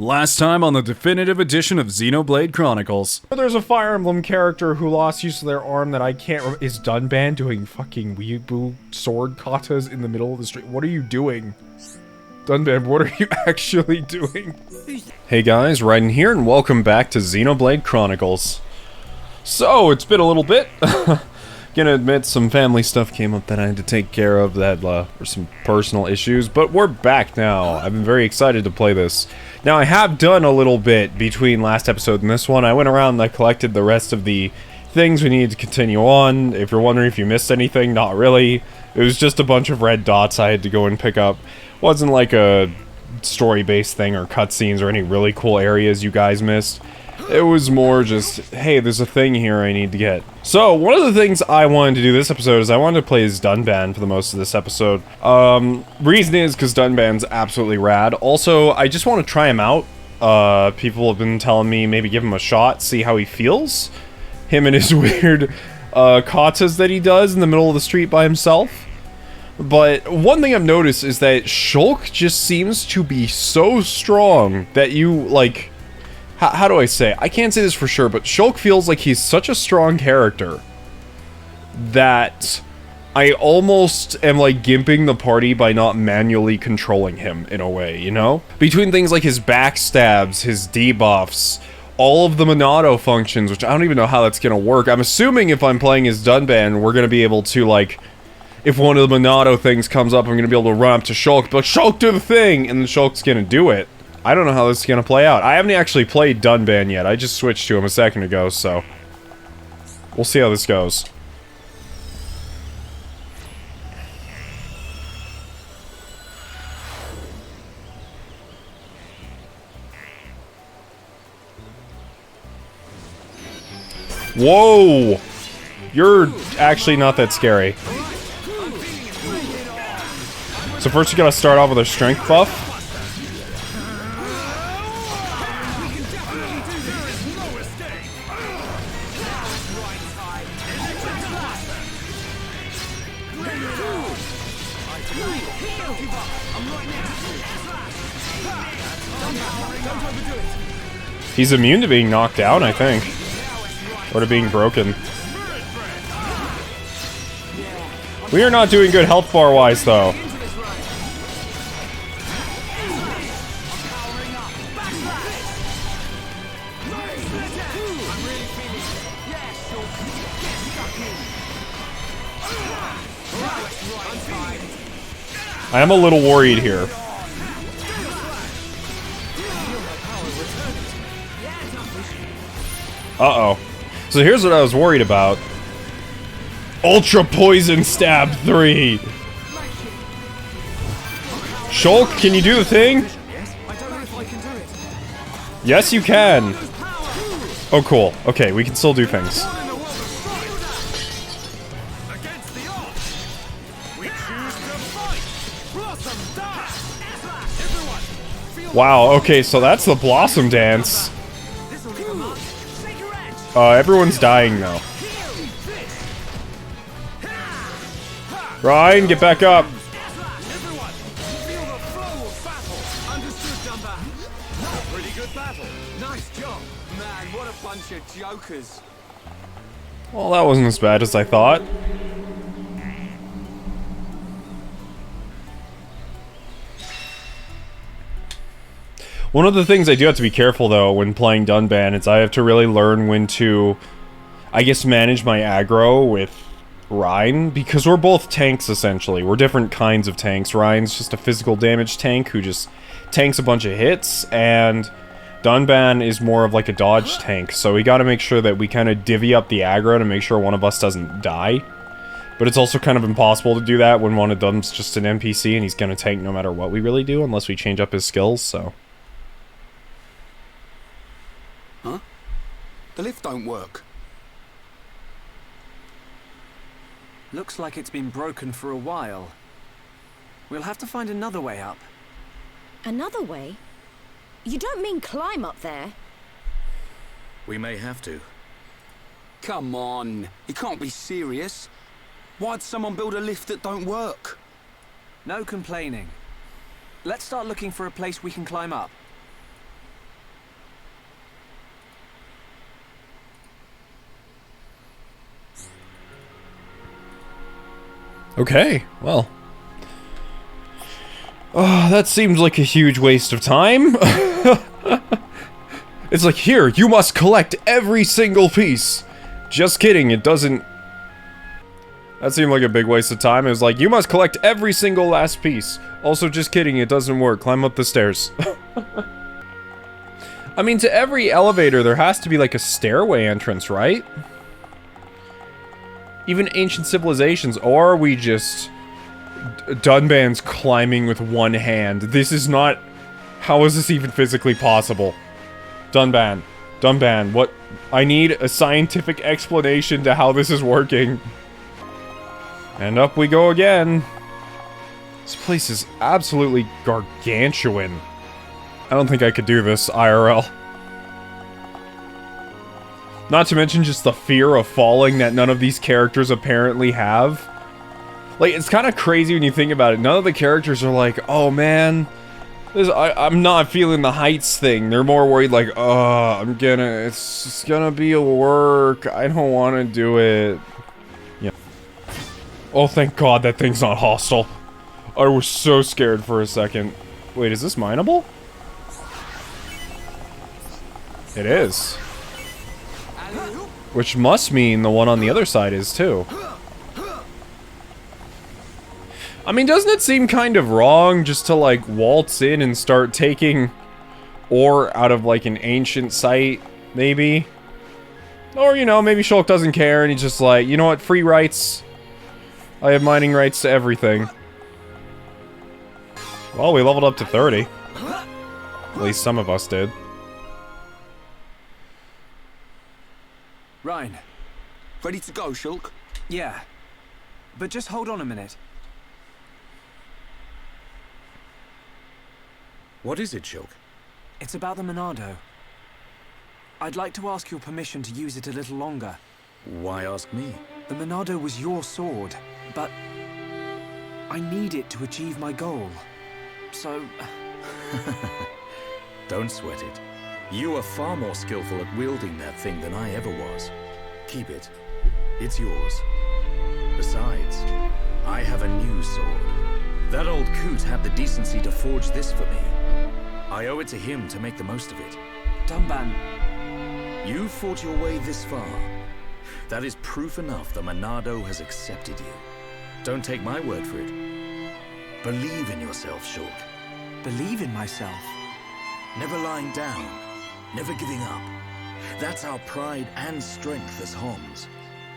Last time on the definitive edition of Xenoblade Chronicles. There's a Fire Emblem character who lost use of their arm that I can't remember. Is Dunban doing fucking weeaboo sword katas in the middle of the street? What are you doing? Dunban, what are you actually doing? Hey guys, Raiden here, and welcome back to Xenoblade Chronicles. So, it's been a little bit. Gonna admit, some family stuff came up that I had to take care of that were some personal issues, but we're back now. I've been very excited to play this. Now, I have done a little bit between last episode and this one. I went around and I collected the rest of the things we needed to continue on. If you're wondering if you missed anything, not really. It was just a bunch of red dots I had to go and pick up. Wasn't like a story-based thing or cutscenes or any really cool areas you guys missed. It was more just, hey, there's a thing here I need to get. So, one of the things I wanted to do this episode is I wanted to play as Dunban for the most of this episode. Reason is because Dunban's absolutely rad. Also, I just want to try him out. People have been telling me maybe give him a shot, see how he feels. Him and his weird, katas that he does in the middle of the street by himself. But one thing I've noticed is that Shulk just seems to be so strong that you, like... How do I say? I can't say this for sure, but Shulk feels like he's such a strong character that I almost am like gimping the party by not manually controlling him in a way, you know? Between things like his backstabs, his debuffs, all of the Monado functions, which I don't even know how that's gonna work. I'm assuming if I'm playing as Dunban, we're gonna be able to, like, if one of the Monado things comes up, I'm gonna be able to run up to Shulk, but Shulk, do the thing! And then Shulk's gonna do it. I don't know how this is gonna play out. I haven't actually played Dunban yet. I just switched to him a second ago, so... we'll see how this goes. Whoa! You're actually not that scary. So first you gotta start off with a strength buff. He's immune to being knocked down, I think. Or to being broken. We are not doing good health bar-wise, though. I am a little worried here. Uh-oh. So here's what I was worried about. Ultra Poison Stab 3! Shulk, can you do the thing? Yes, you can! Oh, cool. Okay, we can still do things. Wow, okay, so that's the Blossom Dance. Everyone's dying now. Ryan, get back up! Well, that wasn't as bad as I thought. One of the things I do have to be careful, though, when playing Dunban is I have to really learn when to, I guess, manage my aggro with Ryan, because we're both tanks, essentially. We're different kinds of tanks. Ryan's just a physical damage tank who just tanks a bunch of hits, and Dunban is more of like a dodge tank, so we gotta make sure that we kind of divvy up the aggro to make sure one of us doesn't die. But it's also kind of impossible to do that when one of them's just an NPC and he's gonna tank no matter what we really do, unless we change up his skills, so... Huh? The lift don't work. Looks like it's been broken for a while. We'll have to find another way up. Another way? You don't mean climb up there? We may have to. Come on, you can't be serious. Why'd someone build a lift that don't work? No complaining. Let's start looking for a place we can climb up. Okay, well. Oh, that seems like a huge waste of time. It's like, here, you must collect every single piece. Just kidding, it doesn't... That seemed like a big waste of time. It was like, you must collect every single last piece. Also, just kidding, it doesn't work. Climb up the stairs. I mean, to every elevator, there has to be like a stairway entrance, right? Even ancient civilizations, or are we just... Dunban's climbing with one hand? This is not... How is this even physically possible? Dunban, what? I need a scientific explanation to how this is working. And up we go again. This place is absolutely gargantuan. I don't think I could do this IRL. Not to mention just the fear of falling that none of these characters apparently have. Like, it's kind of crazy when you think about it. None of the characters are like, oh man, I'm not feeling the heights thing. They're more worried like, oh, it's just gonna be a work. I don't want to do it. Yeah. Oh, thank God that thing's not hostile. I was so scared for a second. Wait, is this mineable? It is. Which must mean the one on the other side is too. I mean, doesn't it seem kind of wrong just to, like, waltz in and start taking ore out of, like, an ancient site, maybe? Or, you know, maybe Shulk doesn't care and he's just like, you know what, free rights. I have mining rights to everything. Well, we leveled up to 30. At least some of us did. Ryan. Ready to go, Shulk? Yeah. But just hold on a minute. What is it, Shulk? It's about the Monado. I'd like to ask your permission to use it a little longer. Why ask me? The Monado was your sword, but I need it to achieve my goal. So... Don't sweat it. You are far more skillful at wielding that thing than I ever was. Keep it. It's yours. Besides, I have a new sword. That old coot had the decency to forge this for me. I owe it to him to make the most of it. Dunban. You fought your way this far. That is proof enough the Monado has accepted you. Don't take my word for it. Believe in yourself, Shulk. Believe in myself. Never lying down. Never giving up. That's our pride and strength as Homs.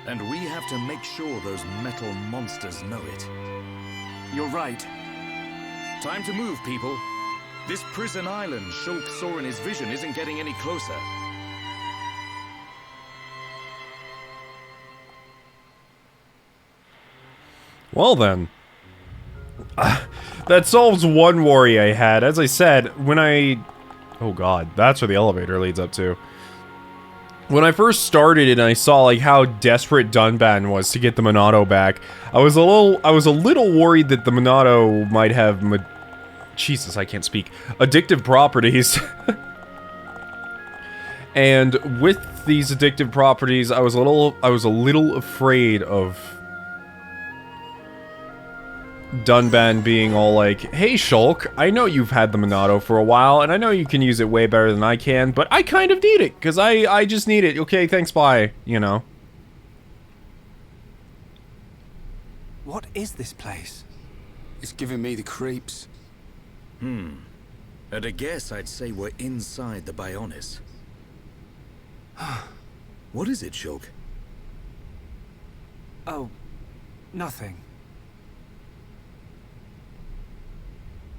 And we have to make sure those metal monsters know it. You're right. Time to move, people. This prison island Shulk saw in his vision isn't getting any closer. Well then. That solves one worry I had. As I said, when I... Oh god, that's where the elevator leads up to. When I first started and I saw like how desperate Dunban was to get the Monado back, I was a little worried that the Monado might have Jesus, I can't speak. Addictive properties. And with these addictive properties, I was a little afraid of Dunban being all like, hey Shulk, I know you've had the Monado for a while, and I know you can use it way better than I can, but I kind of need it, because I just need it. Okay, thanks, bye. You know. What is this place? It's giving me the creeps. At a guess, I'd say we're inside the Bionis. What is it, Shulk? Oh, nothing.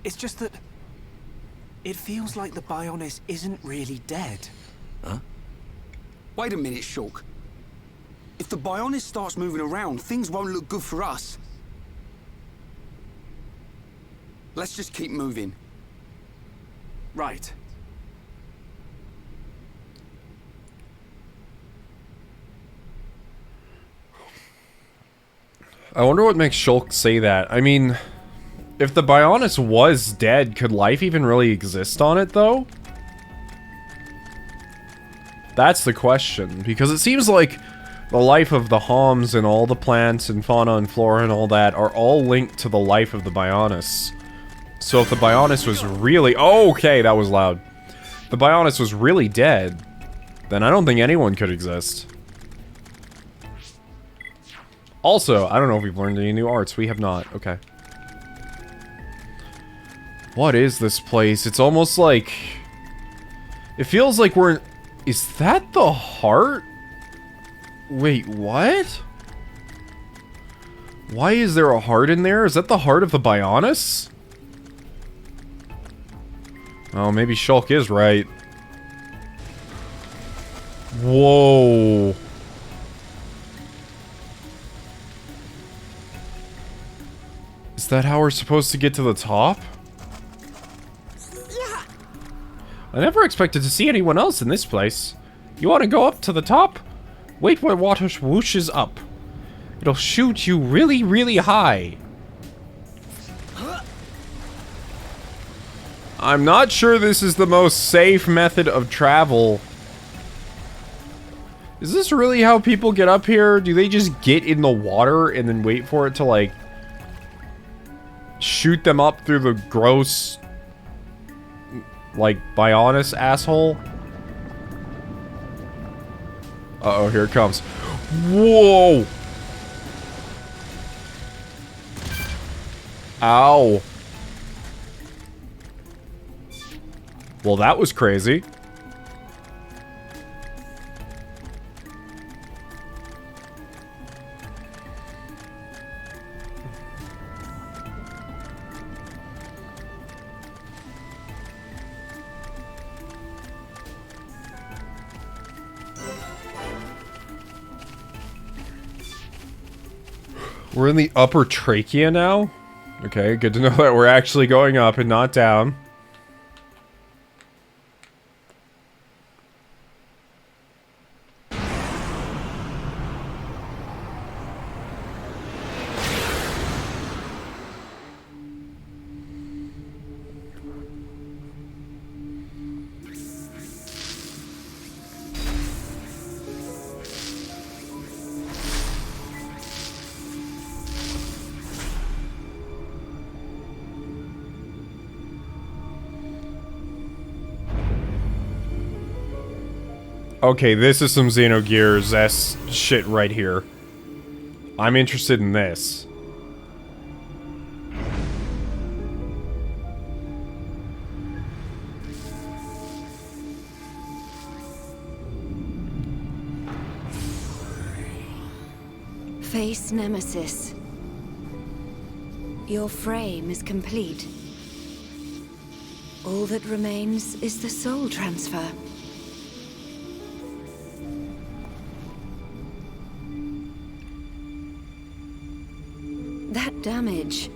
It's just that it feels like the Bionis isn't really dead. Huh? Wait a minute, Shulk. If the Bionis starts moving around, things won't look good for us. Let's just keep moving. Right. I wonder what makes Shulk say that. I mean, if the Bionis was dead, could life even really exist on it, though? That's the question, because it seems like the life of the Homs and all the plants and fauna and flora and all that are all linked to the life of the Bionis. So if the Bionis was really... Oh, okay, that was loud. If the Bionis was really dead, then I don't think anyone could exist. Also, I don't know if we've learned any new arts. We have not. Okay. What is this place? It's almost like... It feels like we're in... Is that the heart? Wait, what? Why is there a heart in there? Is that the heart of the Bionis? Oh, maybe Shulk is right. Whoa. Is that how we're supposed to get to the top? I never expected to see anyone else in this place. You want to go up to the top? Wait where water whooshes up. It'll shoot you really, really high. I'm not sure this is the most safe method of travel. Is this really how people get up here? Do they just get in the water and then wait for it to, like, shoot them up through the gross, like, Bionis asshole? Uh-oh, here it comes. Whoa! Ow. Well, that was crazy. We're in the upper trachea now? Okay, good to know that we're actually going up and not down. Okay, this is some Xenogears S shit right here. I'm interested in this. Face Nemesis. Your frame is complete. All that remains is the soul transfer. That damage.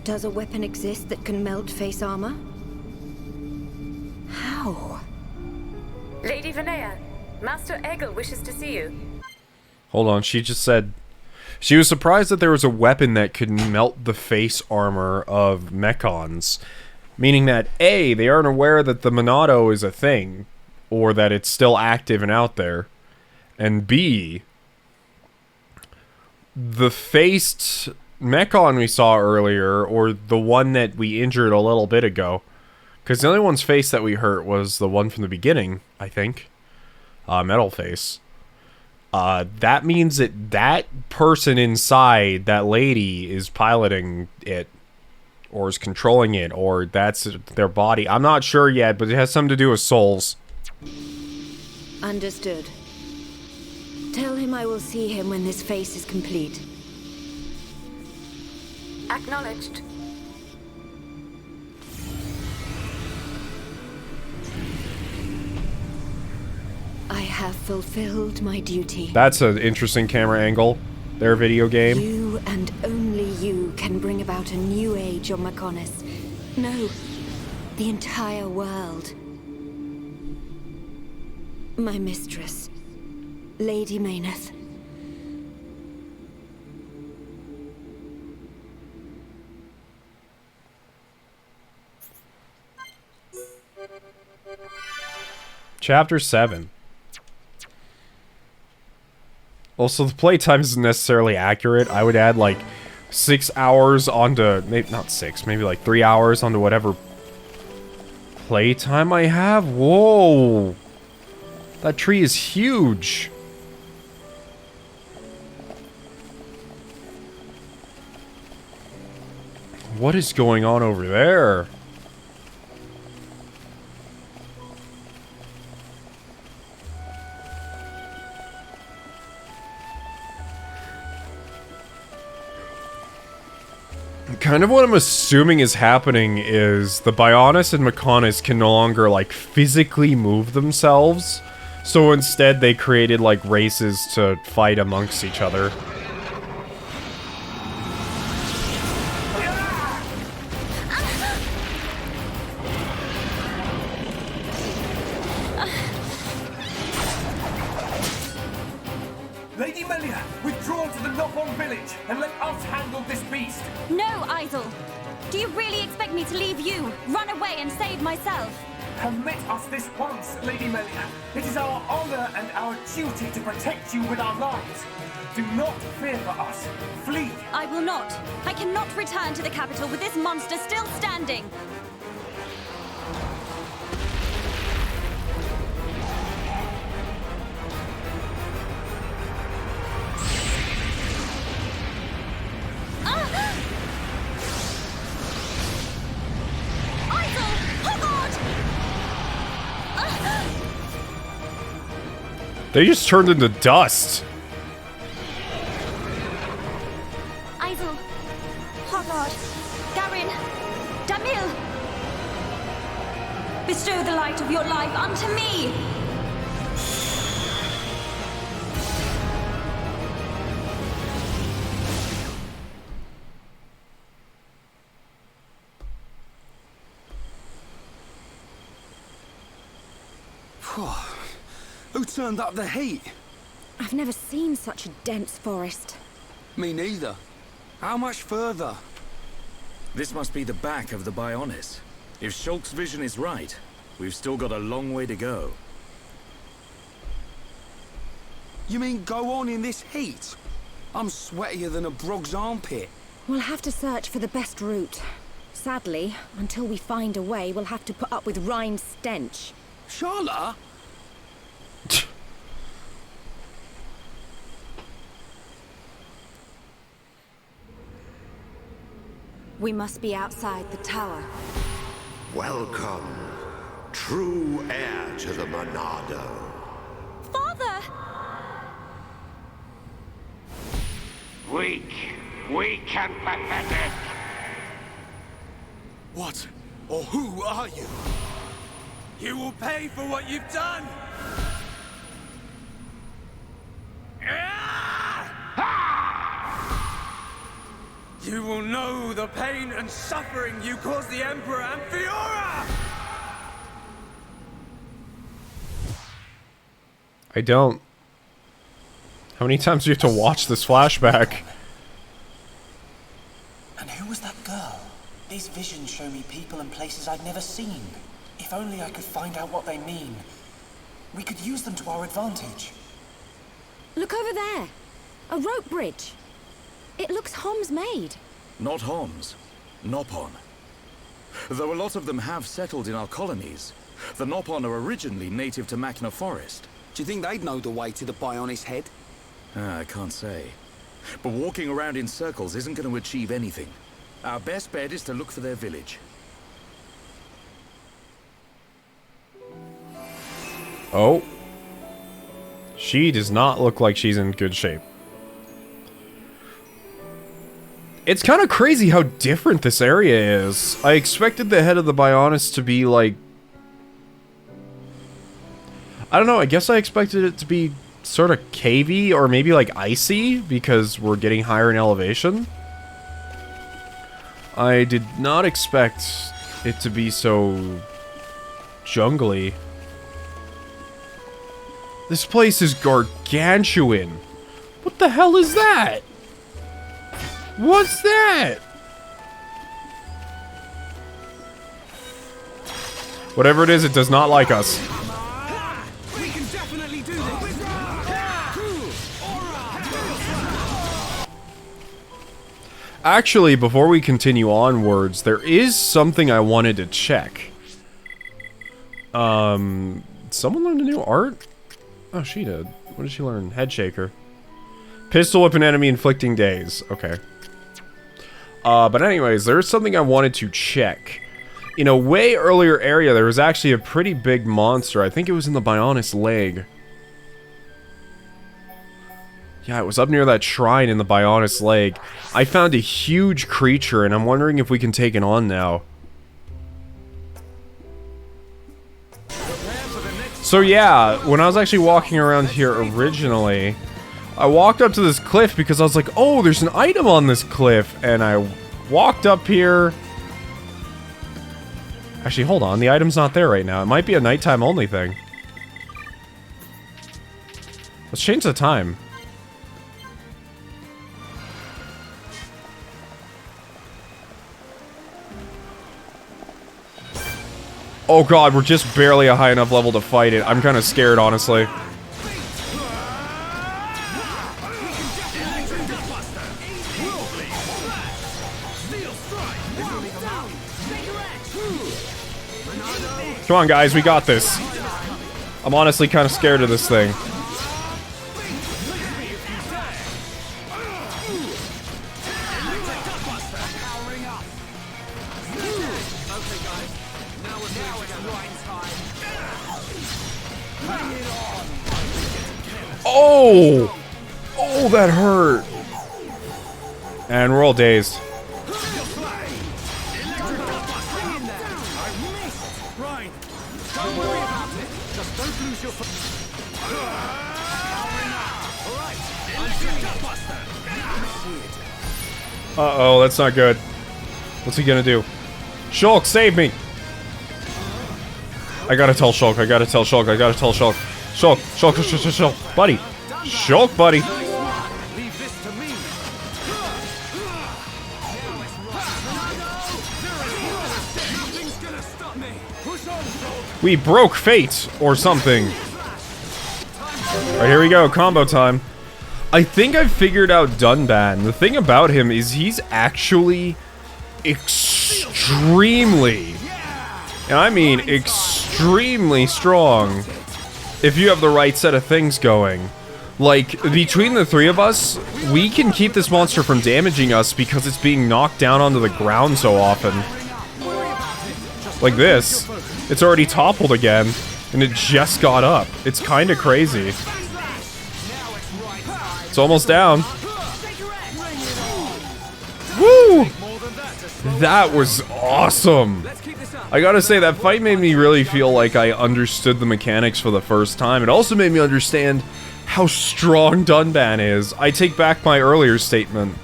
Does a weapon exist that can melt face armor? How? Lady Vinaya, Master Egil wishes to see you. Hold on, she just said... She was surprised that there was a weapon that could melt the face armor of mechons. Meaning that, A, they aren't aware that the Monado is a thing. Or that it's still active and out there. And B... The faced mechon we saw earlier, or the one that we injured a little bit ago, because the only one's face that we hurt was the one from the beginning, I think. Metal face. That means that that person inside, that lady, is piloting it, or is controlling it, or that's their body. I'm not sure yet, but it has something to do with souls. Understood. Tell him I will see him when this face is complete. Acknowledged. I have fulfilled my duty. That's an interesting camera angle. Their video game. You and only you can bring about a new age on Mechonis. No, the entire world. My mistress, Lady Mayneth. Chapter 7. Also, the playtime isn't necessarily accurate. I would add like 6 hours onto, maybe not 6, maybe like 3 hours onto whatever playtime I have. Whoa! That tree is huge. What is going on over there? Kind of what I'm assuming is happening is the Bionis and Mechonis can no longer, like, physically move themselves. So instead they created, like, races to fight amongst each other. Lady Melia, withdraw to the Nopon village and let us handle this beast. No, Idol. Do you really expect me to leave you, run away and save myself? Permit us this once, Lady Melia. It is our honor and our duty to protect you with our lives. Do not fear for us. Flee. I will not. I cannot return to the capital with this monster still standing. They just turned into dust. Idol, Hogard, Garin, Damil. Bestow the light of your life unto me. Who turned up the heat? I've never seen such a dense forest. Me neither. How much further? This must be the back of the Bionis. If Shulk's vision is right, we've still got a long way to go. You mean go on in this heat? I'm sweatier than a brog's armpit. We'll have to search for the best route. Sadly, until we find a way, we'll have to put up with Rhine's stench. Charlotte? We must be outside the tower. Welcome, true heir to the Monado. Father! Weak and pathetic. What or who are you? You will pay for what you've done! You will know the pain and suffering you caused the Emperor and Fiora! I don't. How many times do you have to watch this flashback? And who was that girl? These visions show me people and places I've never seen. If only I could find out what they mean. We could use them to our advantage. Look over there. A rope bridge. It looks Hom's made. Not Homs. Nopon. Though a lot of them have settled in our colonies, the Nopon are originally native to Machna Forest. Do you think they'd know the way to the Bionis head? I can't say. But walking around in circles isn't going to achieve anything. Our best bet is to look for their village. Oh. She does not look like she's in good shape. It's kind of crazy how different this area is. I expected the head of the Bionis to be like... I don't know, I guess I expected it to be sort of cavey or maybe like icy because we're getting higher in elevation. I did not expect it to be so jungly. This place is gargantuan. What the hell is that? What's that? Whatever it is, it does not like us. We can definitely do this! Actually, before we continue onwards, there is something I wanted to check. Someone learned a new art? Oh, she did. What did she learn? Head shaker. Pistol whip an enemy, inflicting daze. Okay. But anyways, there's something I wanted to check. In a way earlier area, there was actually a pretty big monster. I think it was in the Bionis leg. Yeah, it was up near that shrine in the Bionis leg. I found a huge creature, and I'm wondering if we can take it on now. So yeah, when I was actually walking around here originally, I walked up to this cliff because I was like, oh, there's an item on this cliff, and I walked up here. Actually, hold on, the item's not there right now. It might be a nighttime only thing. Let's change the time. Oh god, we're just barely a high enough level to fight it. I'm kind of scared, honestly. Come on, guys, we got this. I'm honestly kind of scared of this thing. Oh! Oh, that hurt. And we're all dazed. Uh-oh, that's not good. What's he gonna do? Shulk, save me! I gotta tell Shulk, I gotta tell Shulk, I gotta tell Shulk. Shulk, Shulk, Shulk, buddy. Shulk, buddy. We broke fate, or something. Alright, here we go, combo time. I think I've figured out Dunban. The thing about him is he's actually extremely, and I mean extremely strong, if you have the right set of things going. Like, between the three of us, we can keep this monster from damaging us because it's being knocked down onto the ground so often. Like this. It's already toppled again, and it just got up. It's kinda crazy. It's almost down. Woo! That was awesome! I gotta say, that fight made me really feel like I understood the mechanics for the first time. It also made me understand how strong Dunban is. I take back my earlier statement.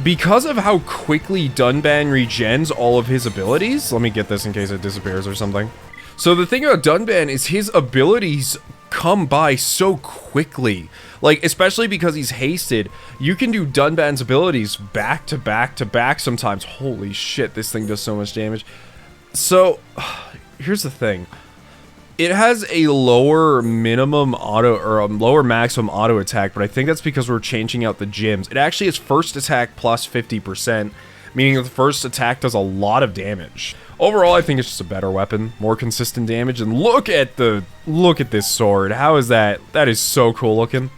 Because of how quickly Dunban regens all of his abilities... Let me get this in case it disappears or something. So the thing about Dunban is his abilities come by so quickly. Like, especially because he's hasted, you can do Dunban's abilities back to back to back sometimes. Holy shit, this thing does so much damage. So, here's the thing. It has a lower minimum auto, or a lower maximum auto attack, but I think that's because we're changing out the gyms. It actually has first attack plus 50%, meaning that the first attack does a lot of damage. Overall, I think it's just a better weapon, more consistent damage, and look at this sword. How is that? That is so cool looking.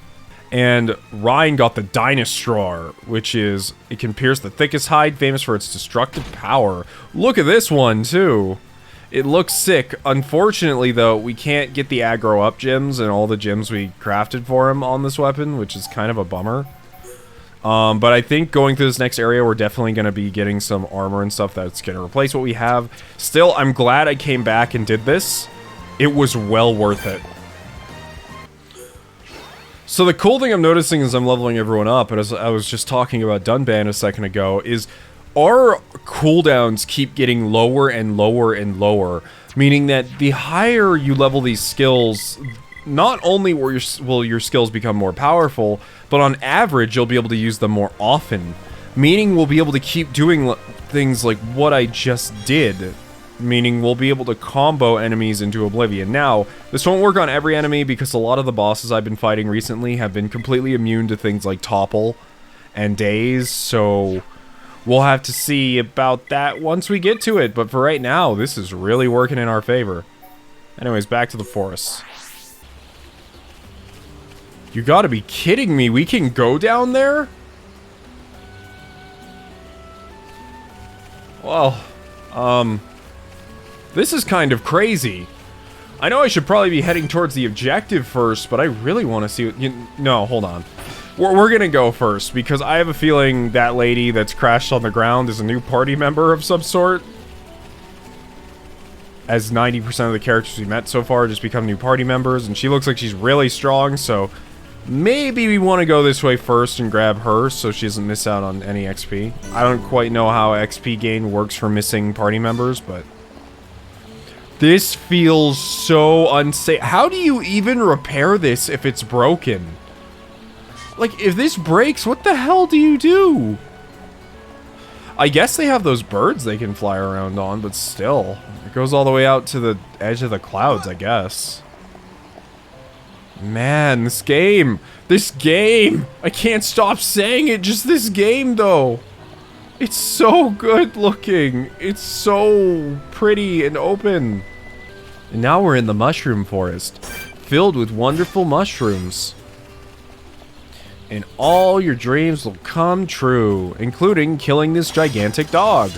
And Ryan got the Dinostraur, which is, it can pierce the thickest hide, famous for its destructive power. Look at this one, too. It looks sick. Unfortunately, though, we can't get the aggro up gems and all the gems we crafted for him on this weapon, which is kind of a bummer. But I think going through this next area, we're definitely going to be getting some armor and stuff that's going to replace what we have. Still, I'm glad I came back and did this. It was well worth it. So the cool thing I'm noticing as I'm leveling everyone up, and as I was just talking about Dunban a second ago, is our cooldowns keep getting lower and lower and lower, meaning that the higher you level these skills, not only will your skills become more powerful, but on average you'll be able to use them more often, meaning we'll be able to keep doing things like what I just did, meaning we'll be able to combo enemies into oblivion. Now, this won't work on every enemy because a lot of the bosses I've been fighting recently have been completely immune to things like topple and days, so we'll have to see about that once we get to it. But for right now, this is really working in our favor. Anyways, back to the forest. You gotta be kidding me, we can go down there? Well, this is kind of crazy. I know I should probably be heading towards the objective first, but I really want to see what... No, hold on. We're gonna go first, because I have a feeling that lady that's crashed on the ground is a new party member of some sort. As 90% of the characters we met so far just become new party members, and she looks like she's really strong, so... Maybe we want to go this way first and grab her, so she doesn't miss out on any XP. I don't quite know how XP gain works for missing party members, but... This feels so unsafe. How do you even repair this if it's broken? Like, if this breaks, what the hell do you do? I guess they have those birds they can fly around on, but still. It goes all the way out to the edge of the clouds, I guess. Man, this game! This game! I can't stop saying it, just this game, though! It's so good looking! It's so pretty and open! And now we're in the mushroom forest, filled with wonderful mushrooms. And all your dreams will come true, including killing this gigantic dog.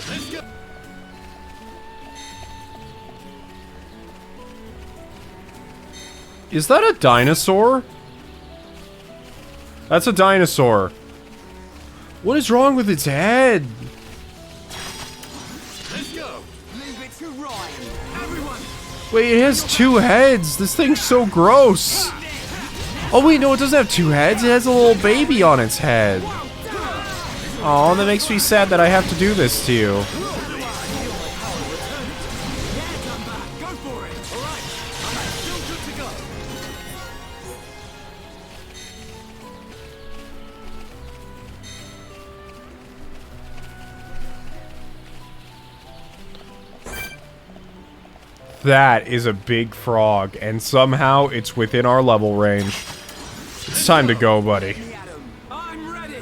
Is that a dinosaur? That's a dinosaur. What is wrong with its head? Let's go. Leave it to Ryan. Everyone. Wait, it has two heads. This thing's so gross. Oh wait, no, it doesn't have two heads. It has a little baby on its head. Oh, that makes me sad that I have to do this to you. That is a big frog, and somehow it's within our level range. It's time to go, buddy. I'm ready.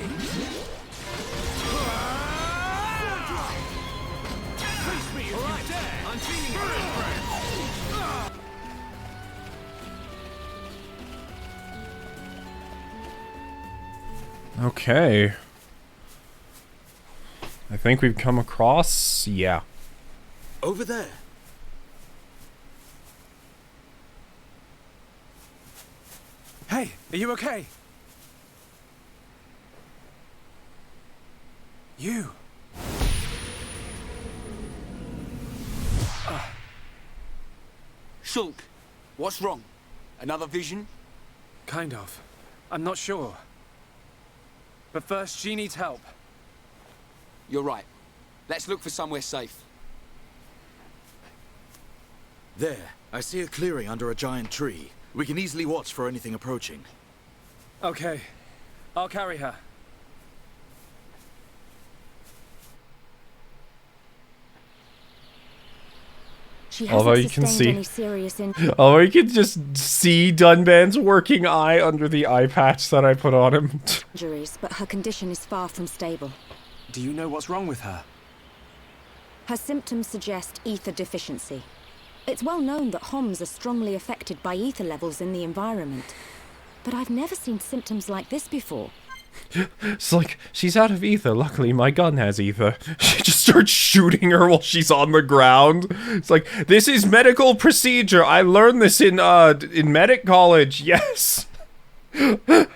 Okay. I think we've come across... Yeah. Over there. Hey, are you okay? You. Shulk, what's wrong? Another vision? Kind of. I'm not sure. But first, she needs help. You're right. Let's look for somewhere safe. There. I see a clearing under a giant tree. We can easily watch for anything approaching. Okay. I'll carry her. She Although hasn't you can sustained see, any serious although you can just see Dunban's working eye under the eye patch that I put on him. injuries, but her condition is far from stable. Do you know what's wrong with her? Her symptoms suggest ether deficiency. It's well known that Homs are strongly affected by ether levels in the environment. But I've never seen symptoms like this before. It's like, she's out of ether. Luckily, my gun has ether. She just starts shooting her while she's on the ground. It's like, this is medical procedure. I learned this in medic college. Yes. A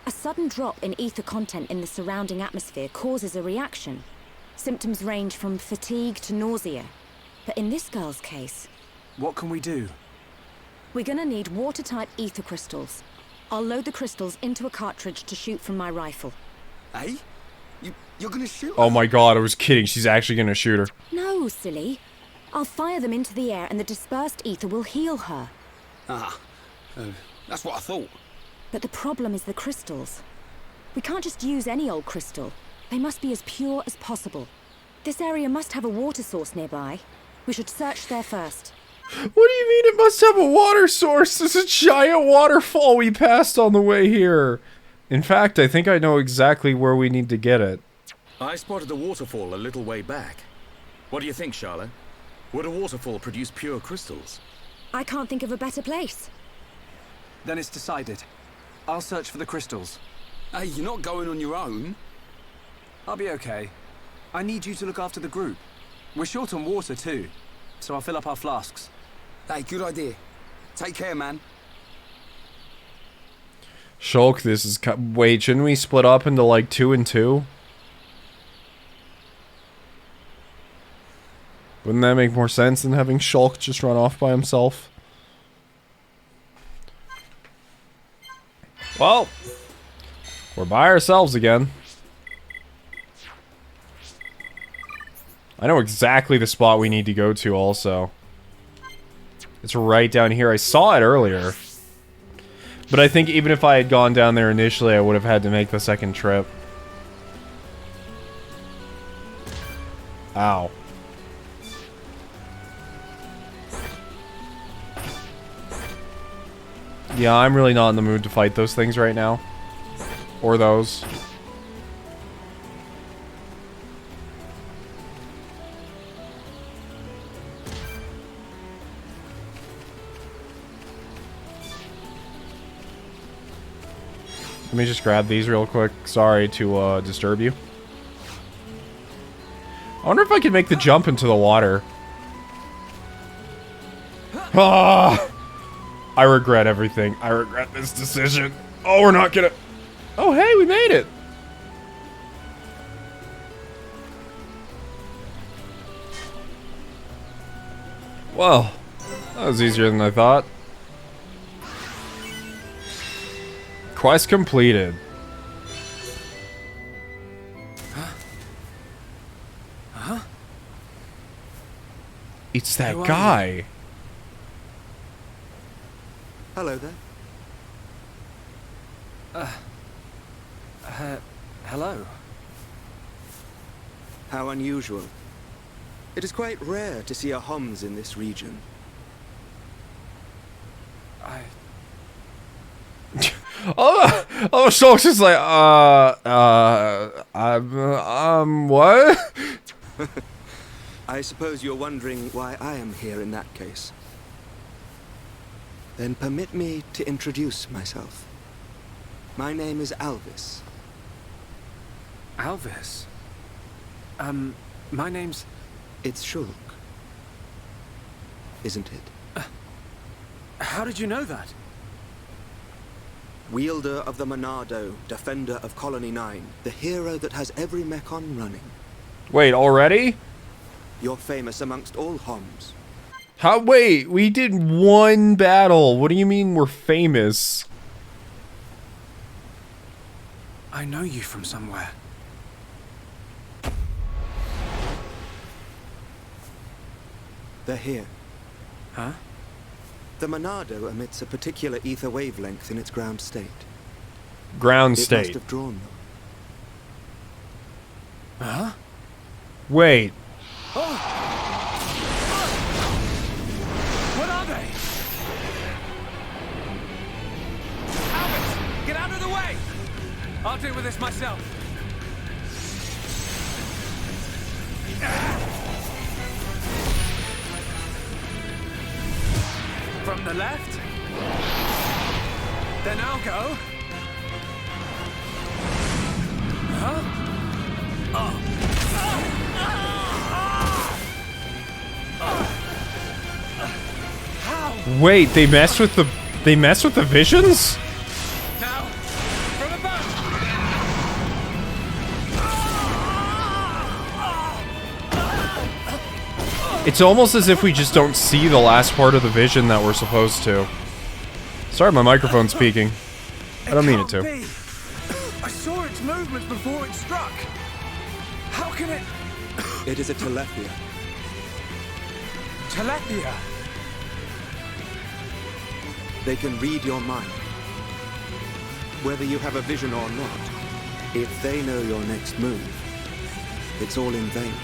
sudden drop in ether content in the surrounding atmosphere causes a reaction. Symptoms range from fatigue to nausea. But in this girl's case... What can we do? We're gonna need water-type ether crystals. I'll load the crystals into a cartridge to shoot from my rifle. Hey? You're gonna shoot her? Oh my god, I was kidding. She's actually gonna shoot her. No, silly. I'll fire them into the air and the dispersed ether will heal her. That's what I thought. But the problem is the crystals. We can't just use any old crystal. They must be as pure as possible. This area must have a water source nearby. We should search there first. What do you mean it must have a water source? There's a giant waterfall we passed on the way here. In fact, I think I know exactly where we need to get it. I spotted a waterfall a little way back. What do you think, Charlotte? Would a waterfall produce pure crystals? I can't think of a better place. Then it's decided. I'll search for the crystals. Hey, you're not going on your own. I'll be okay. I need you to look after the group. We're short on water too, so I'll fill up our flasks. Hey, good idea. Take care, man. Shulk, this is... Wait, shouldn't we split up into like 2 and 2? Wouldn't that make more sense than having Shulk just run off by himself? Well, we're by ourselves again. I know exactly the spot we need to go to also. It's right down here. I saw it earlier. But I think even if I had gone down there initially, I would have had to make the second trip. Ow. Yeah, I'm really not in the mood to fight those things right now. Or those. Let me just grab these real quick. Sorry to disturb you. I wonder if I can make the jump into the water. Ah! I regret everything. I regret this decision. Oh, we're not gonna... Oh, hey, we made it! Well, that was easier than I thought. Quest completed. Huh? It's that guy. Hello there. Hello. How unusual. It is quite rare to see a Homs in this region. Oh, Shulk's just like, what? I suppose you're wondering why I am here in that case. Then permit me to introduce myself. My name is Alvis. Alvis? My name's... It's Shulk. Isn't it? How did you know that? Wielder of the Monado, defender of Colony 9, the hero that has every mechon running. Wait, already? You're famous amongst all Homs. How? Wait, we did one battle. What do you mean we're famous? I know you from somewhere. They're here. Huh? The Monado emits a particular ether wavelength in its ground state. Ground It state. must have drawn them. Huh? Wait. Oh! What are they? Alvis, get out of the way! I'll deal with this myself. From the left. Then I'll go. Huh? How? Wait, they messed with the visions? Now, from above. It's almost as if we just don't see the last part of the vision that we're supposed to. Sorry, my microphone's speaking. I don't mean it to. Be. I saw its movements before it struck. How can it... It is a Telethia. Telethia? They can read your mind. Whether you have a vision or not, if they know your next move, it's all in vain.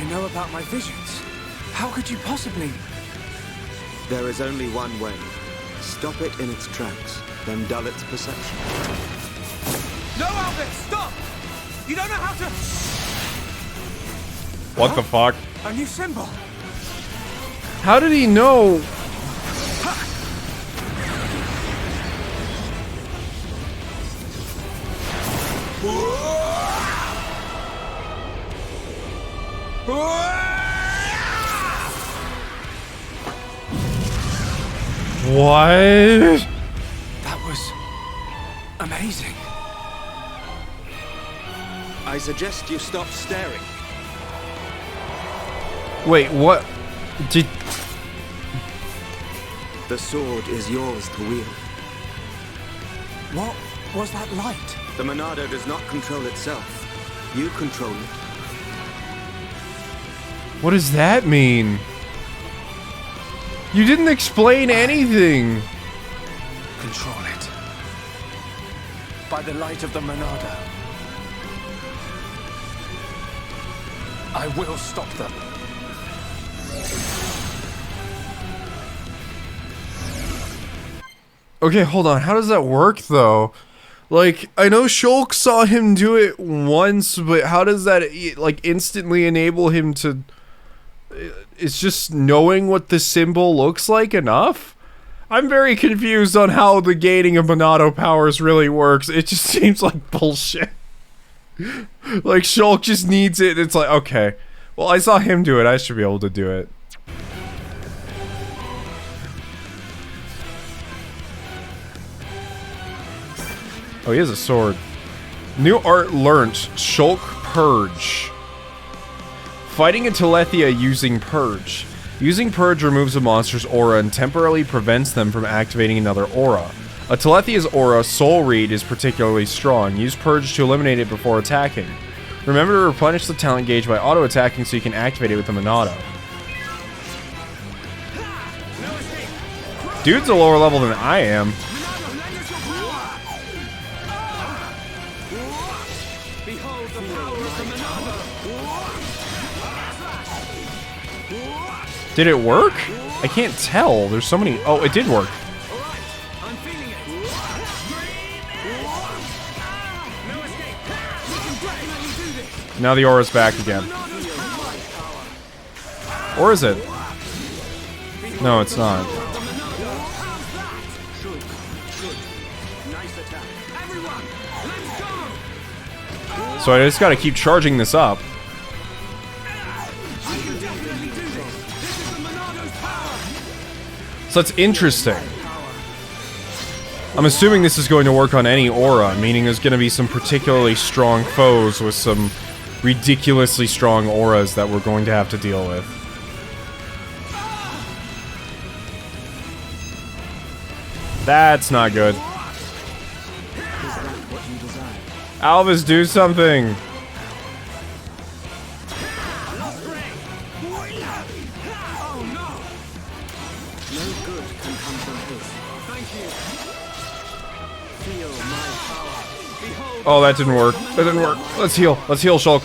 You know about my visions? How could you possibly? There is only one way. Stop it in its tracks, then dull its perception. No, Albert, stop! You don't know how to... What the fuck? A new symbol. How did he know? What? That was amazing. I suggest you stop staring. Wait, what? Did... The sword is yours to wield. What was that light? The Monado does not control itself. You control it. What does that mean? You didn't explain anything. Control it. By the light of the Monado. I will stop them. Okay, hold on. How does that work, though? Like, I know Shulk saw him do it once, but how does that, like, instantly enable him to... It's just knowing what the symbol looks like enough? I'm very confused on how the gaining of Monado powers really works. It just seems like bullshit. Like, Shulk just needs it, it's like, okay. Well, I saw him do it, I should be able to do it. Oh, he has a sword. New art learnt. Shulk Purge. Fighting a Telethia using Purge. Using Purge removes a monster's aura and temporarily prevents them from activating another aura. A Telethia's aura, Soul Read, is particularly strong. Use Purge to eliminate it before attacking. Remember to replenish the talent gauge by auto-attacking so you can activate it with the Monado. Dude's a lower level than I am. Did it work? I can't tell. There's so many... Oh, it did work. Now the aura's back again. Or is it? No, it's not. So I just gotta keep charging this up. So that's interesting. I'm assuming this is going to work on any aura, meaning there's going to be some particularly strong foes with some ridiculously strong auras that we're going to have to deal with. That's not good. Alvis, do something! Oh, that didn't work. That didn't work. Let's heal. Let's heal, Shulk.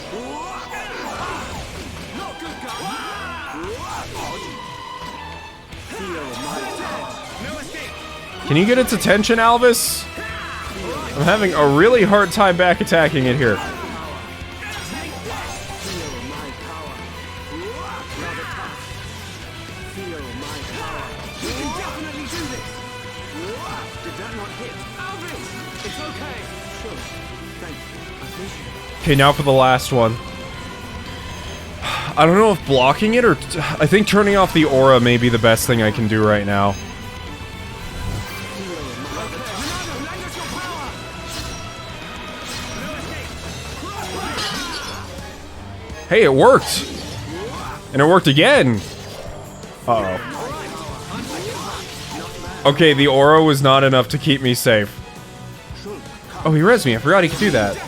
Can you get its attention, Alvis? I'm having a really hard time back attacking it here. Okay, now for the last one. I don't know if blocking it or... I think turning off the aura may be the best thing I can do right now. Hey, it worked! And it worked again! Uh-oh. Okay, the aura was not enough to keep me safe. Oh, he res me. I forgot he could do that.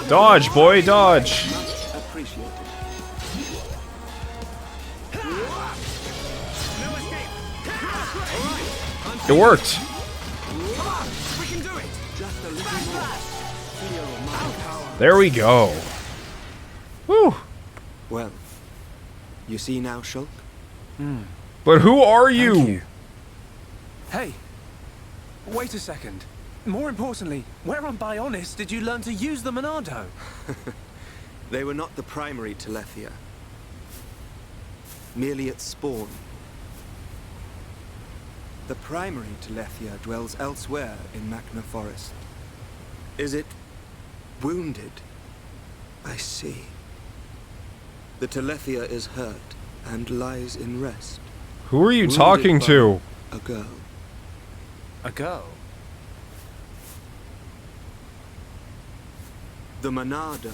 Dodge, boy, dodge! It worked. Come on, we can do it. Just a little more. There we go. Whew. Well, you see now, Shulk? But who are you? Thank you. Hey, wait a second. More importantly, where on Bionis did you learn to use the Monado? They were not the primary Telethia. Merely its spawn. The primary Telethia dwells elsewhere in Machna Forest. Is it wounded? I see. The Telethia is hurt and lies in rest. Who are you Wounded talking by to? A girl. A girl? The Monado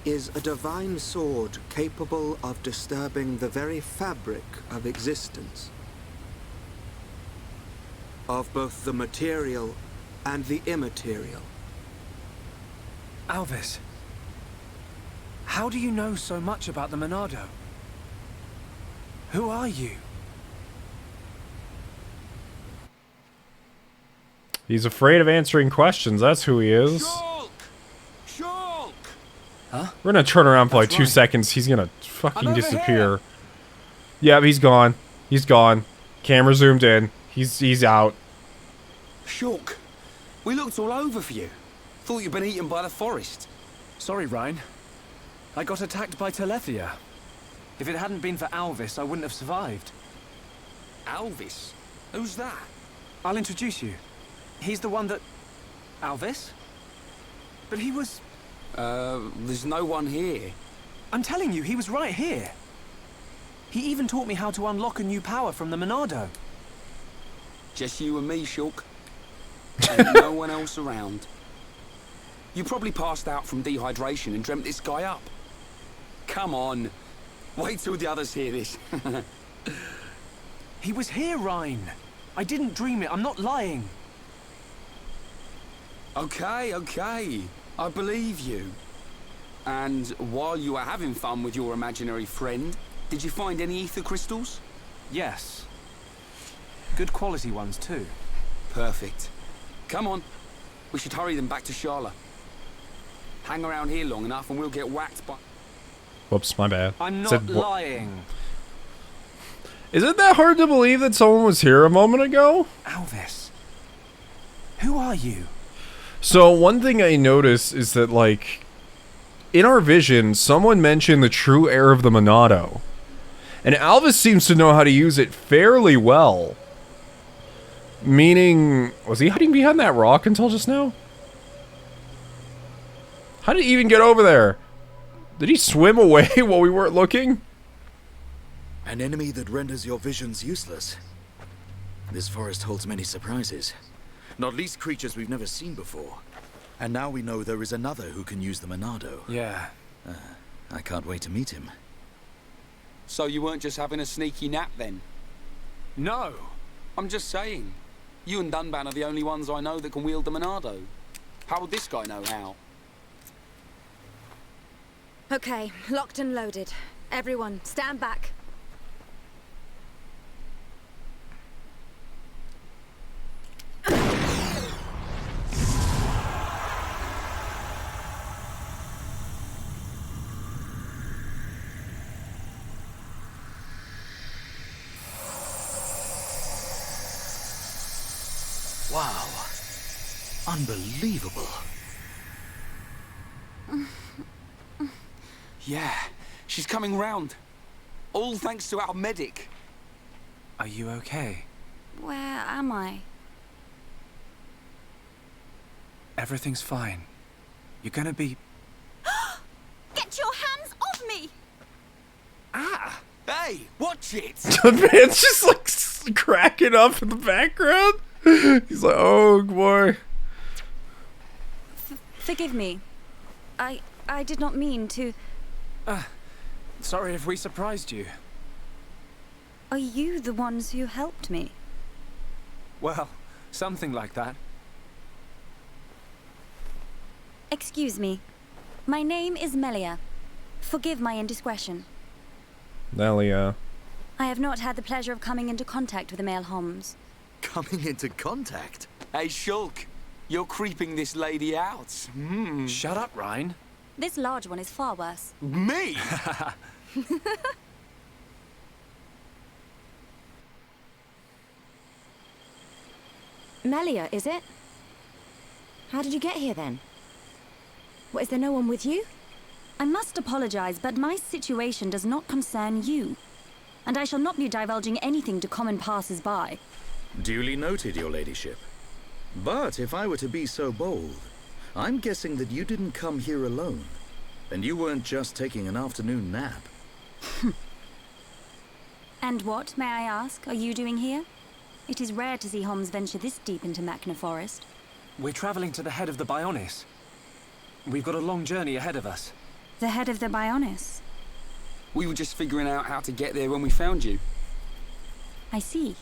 is a divine sword capable of disturbing the very fabric of existence. Of both the material and the immaterial. Alvis, how do you know so much about the Monado? Who are you? He's afraid of answering questions. That's who he is. Shulk! Shulk! Huh? We're gonna turn around for like That's 2 right. seconds. He's gonna fucking I'm over disappear. Yeah, he's gone. He's gone. Camera zoomed in. He's out. Shulk, we looked all over for you. Thought you'd been eaten by the forest. Sorry, Ryan. I got attacked by Telethia. If it hadn't been for Alvis, I wouldn't have survived. Alvis? Who's that? I'll introduce you. He's the one that... Alvis? But he was... There's no one here. I'm telling you, he was right here. He even taught me how to unlock a new power from the Monado. Just you and me, Shulk. And no one else around. You probably passed out from dehydration and dreamt this guy up. Come on. Wait till the others hear this. He was here, Ryan. I didn't dream it. I'm not lying. Okay, okay. I believe you. And while you were having fun with your imaginary friend, did you find any ether crystals? Yes. Good quality ones, too. Perfect. Come on. We should hurry them back to Sharla. Hang around here long enough and we'll get whacked by... Whoops, my bad. I'm not Said wha- lying. Is it that hard to believe that someone was here a moment ago? Alvis. Who are you? So one thing I noticed is that, like, in our vision, someone mentioned the true heir of the Monado. And Alvis seems to know how to use it fairly well. Meaning, was he hiding behind that rock until just now? How did he even get over there? Did he swim away while we weren't looking? An enemy that renders your visions useless. This forest holds many surprises. Not least creatures we've never seen before. And now we know there is another who can use the Monado. Yeah. I can't wait to meet him. So you weren't just having a sneaky nap then? No. I'm just saying. You and Dunban are the only ones I know that can wield the Monado. How would this guy know how? Okay, locked and loaded. Everyone, stand back. Wow. Unbelievable. Yeah, she's coming round. All thanks to our medic. Are you okay? Where am I? Everything's fine. You're gonna be... Get your hands off me! Ah! Hey, watch it! The man's just like cracking up in the background. He's like, oh boy. Forgive me. I did not mean to... Sorry if we surprised you. Are you the ones who helped me? Well, something like that. Excuse me. My name is Melia. Forgive my indiscretion. Nelia. I have not had the pleasure of coming into contact with the male Homs. Coming into contact? Hey, Shulk, you're creeping this lady out. Shut up, Ryan. This large one is far worse. Me? Melia, is it? How did you get here then? What, is there no one with you? I must apologize, but my situation does not concern you. And I shall not be divulging anything to common passers-by. Duly noted, your ladyship. But if I were to be so bold, I'm guessing that you didn't come here alone. And you weren't just taking an afternoon nap. And what, may I ask, are you doing here? It is rare to see Homs venture this deep into Machna Forest. We're traveling to the head of the Bionis. We've got a long journey ahead of us. The head of the Bionis? We were just figuring out how to get there when we found you. I see.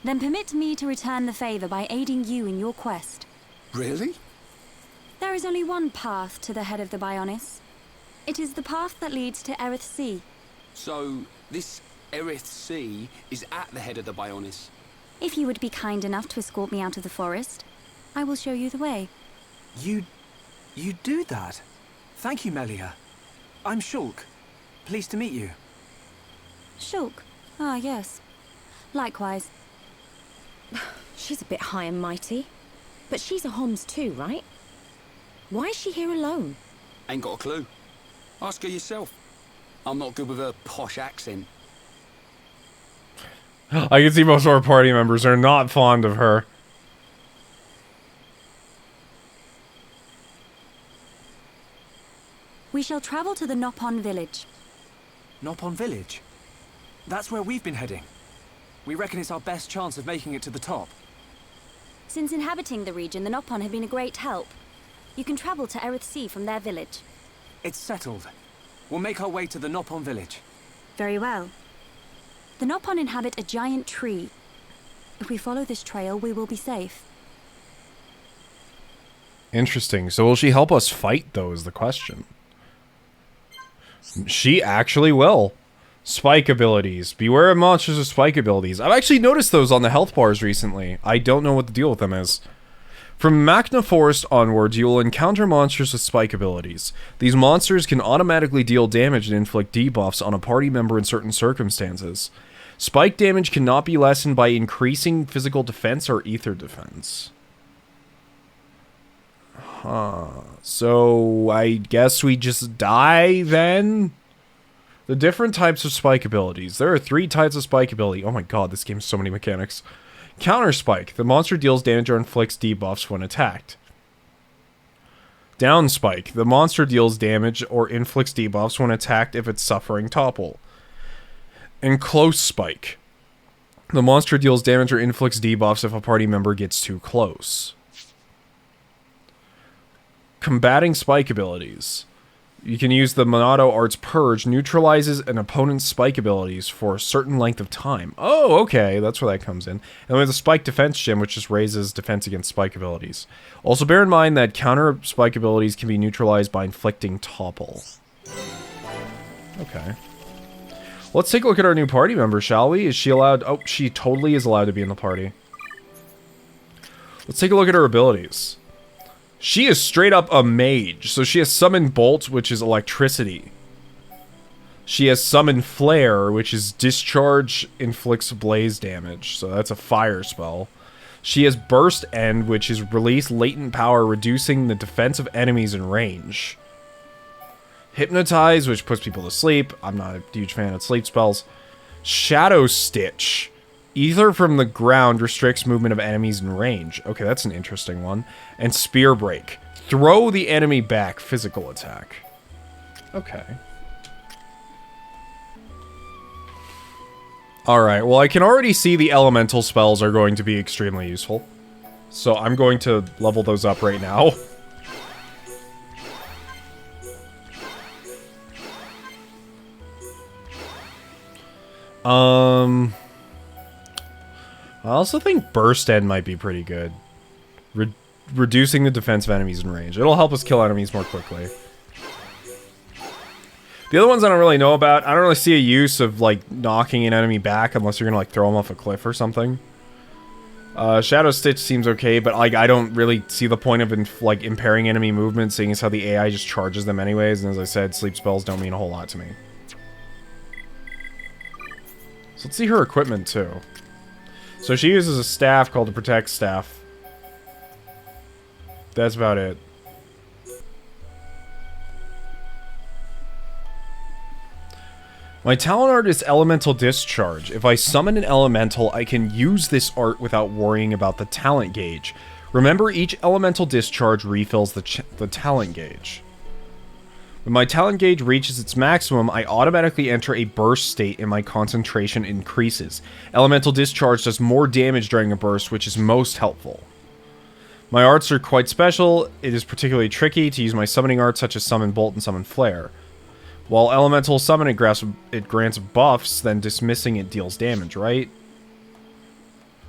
Then permit me to return the favor by aiding you in your quest. Really? There is only one path to the head of the Bionis. It is the path that leads to Erith Sea. So, this Erith Sea is at the head of the Bionis? If you would be kind enough to escort me out of the forest, I will show you the way. You do that? Thank you, Melia. I'm Shulk. Pleased to meet you. Shulk? Ah, yes. Likewise. She's a bit high and mighty. But she's a Homs too, right? Why is she here alone? Ain't got a clue. Ask her yourself. I'm not good with her posh accent. I can see most of our party members are not fond of her. We shall travel to the Nopon village. Nopon village? That's where we've been heading. We reckon it's our best chance of making it to the top. Since inhabiting the region, the Nopon have been a great help. You can travel to Erith Sea from their village. It's settled. We'll make our way to the Nopon village. Very well. The Nopon inhabit a giant tree. If we follow this trail, we will be safe. Interesting. So will she help us fight, though, is the question. She actually will. Spike abilities. Beware of monsters with spike abilities. I've actually noticed those on the health bars recently. I don't know what the deal with them is. From Machna Forest onwards, you will encounter monsters with spike abilities. These monsters can automatically deal damage and inflict debuffs on a party member in certain circumstances. Spike damage cannot be lessened by increasing physical defense or ether defense. So I guess we just die then? The different types of spike abilities. There are 3 types of spike ability. Oh my god, this game has so many mechanics. Counter spike. The monster deals damage or inflicts debuffs when attacked. Down spike. The monster deals damage or inflicts debuffs when attacked if it's suffering topple. And close spike. The monster deals damage or inflicts debuffs if a party member gets too close. Combating spike abilities. You can use the Monado Art's Purge, neutralizes an opponent's spike abilities for a certain length of time. Oh, okay, that's where that comes in. And we have the Spike Defense Gem, which just raises defense against spike abilities. Also bear in mind that counter spike abilities can be neutralized by inflicting topple. Okay. Let's take a look at our new party member, shall we? Is she allowed? Oh, she totally is allowed to be in the party. Let's take a look at her abilities. She is straight up a mage. So she has Summon Bolt, which is electricity. She has Summon Flare, which is discharge inflicts blaze damage. So that's a fire spell. She has Burst End, which is release latent power, reducing the defense of enemies in range. Hypnotize, which puts people to sleep. I'm not a huge fan of sleep spells. Shadow Stitch. Ether from the ground restricts movement of enemies in range. Okay, that's an interesting one. And Spear Break. Throw the enemy back. Physical attack. Okay. Alright, well I can already see the elemental spells are going to be extremely useful. So I'm going to level those up right now. I also think Burst End might be pretty good. Reducing the defense of enemies in range. It'll help us kill enemies more quickly. The other ones I don't really know about. I don't really see a use of, like, knocking an enemy back unless you're gonna, like, throw them off a cliff or something. Shadow Stitch seems okay, but, like, I don't really see the point of, like, impairing enemy movement, seeing as how the AI just charges them anyways, and as I said, sleep spells don't mean a whole lot to me. So let's see her equipment, too. So she uses a staff called the Protect Staff. That's about it. My talent art is Elemental Discharge. If I summon an elemental, I can use this art without worrying about the talent gauge. Remember, each Elemental Discharge refills the talent gauge. When my talent gauge reaches its maximum, I automatically enter a burst state and my concentration increases. Elemental Discharge does more damage during a burst, which is most helpful. My arts are quite special. It is particularly tricky to use my summoning arts such as Summon Bolt and Summon Flare. While Elemental Summon it grants buffs, then dismissing it deals damage, right?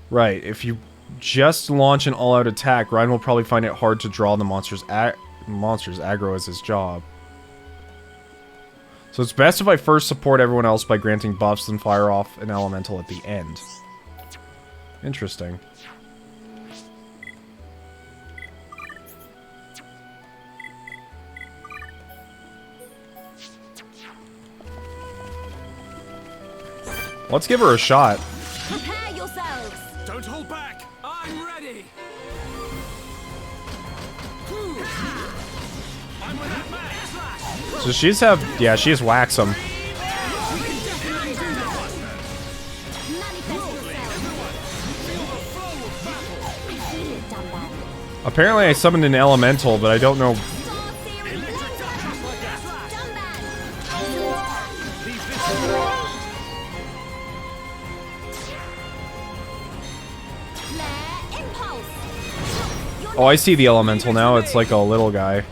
Right, if you just launch an all-out attack, Ryan will probably find it hard to draw the monster's aggro as his job. So it's best if I first support everyone else by granting buffs, then fire off an elemental at the end. Interesting. Let's give her a shot. Prepare yourselves. Don't hold back. I'm ready. I'm with that man. So she's yeah, she has Waxum. Apparently I summoned an elemental, but I don't know. Oh, I see the elemental now. It's like a little guy.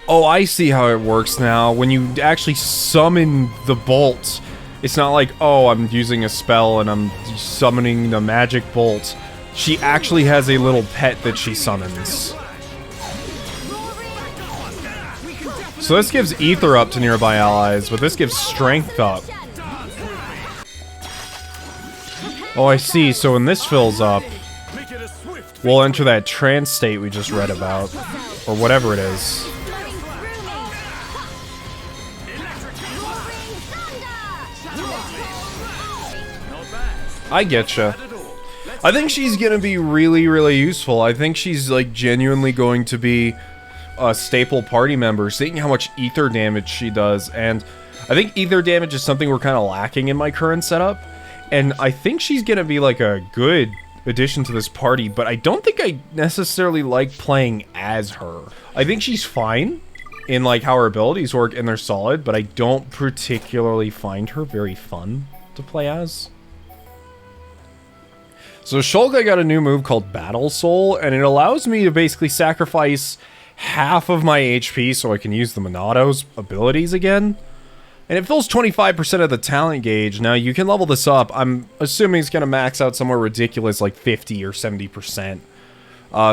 Oh, I see how it works now. When you actually summon the bolt, it's not like, oh, I'm using a spell and I'm summoning the magic bolt. She actually has a little pet that she summons. So this gives ether up to nearby allies, but this gives strength up. Oh, I see. So when this fills up, we'll enter that trance state we just read about. Or whatever it is. I getcha. I think she's gonna be really, really useful. I think she's, like, genuinely going to be a staple party member, seeing how much ether damage she does. And I think ether damage is something we're kind of lacking in my current setup. And I think she's gonna be like a good addition to this party, but I don't think I necessarily like playing as her. I think she's fine in like how her abilities work and they're solid, but I don't particularly find her very fun to play as. So Shulk, got a new move called Battle Soul, and it allows me to basically sacrifice half of my HP so I can use the Monado's abilities again. And it fills 25% of the talent gauge. Now, you can level this up. I'm assuming it's going to max out somewhere ridiculous, like 50 or 70%.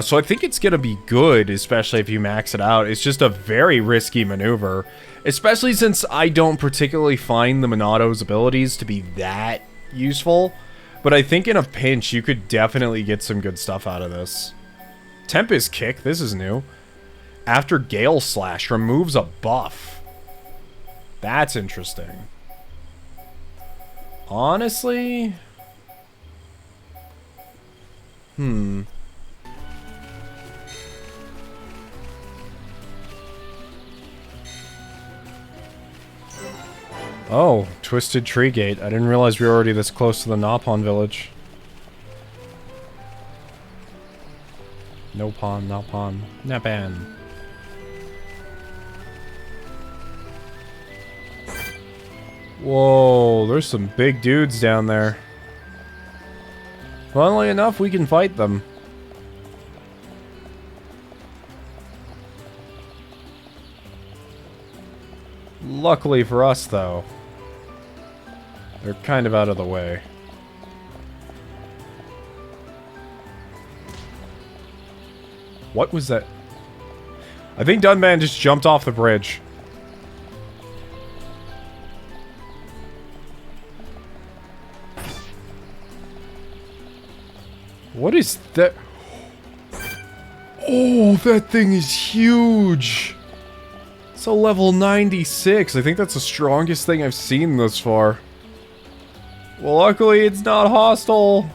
So I think it's going to be good, especially if you max it out. It's just a very risky maneuver, especially since I don't particularly find the Monado's abilities to be that useful. But I think in a pinch, you could definitely get some good stuff out of this. Tempest Kick, this is new. After Gale Slash, removes a buff. That's interesting. Honestly? Oh, Twisted Tree Gate. I didn't realize we were already this close to the Napon village. No pawn, Napon, Napan. Whoa, there's some big dudes down there. Funnily enough, we can fight them. Luckily for us, though, they're kind of out of the way. What was that? I think Dunban just jumped off the bridge. What is that? Oh, that thing is huge. It's a level 96. I think that's the strongest thing I've seen thus far. Well, luckily it's not hostile.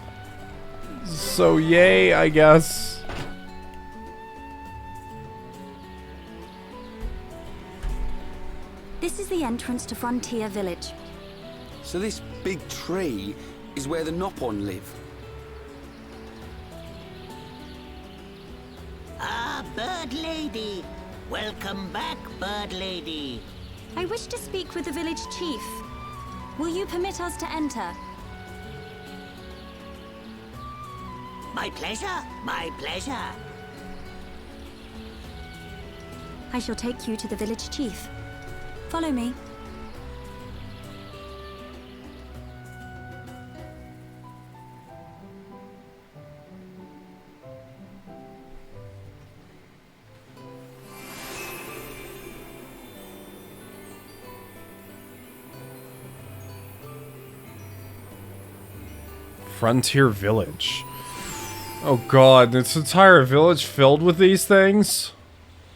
So yay, I guess. This is the entrance to Frontier Village. So this big tree is where the Nopon live. Ah, Bird Lady. Welcome back, Bird Lady. I wish to speak with the village chief. Will you permit us to enter? My pleasure, my pleasure. I shall take you to the village chief. Follow me. Frontier Village. Oh god, this entire village filled with these things?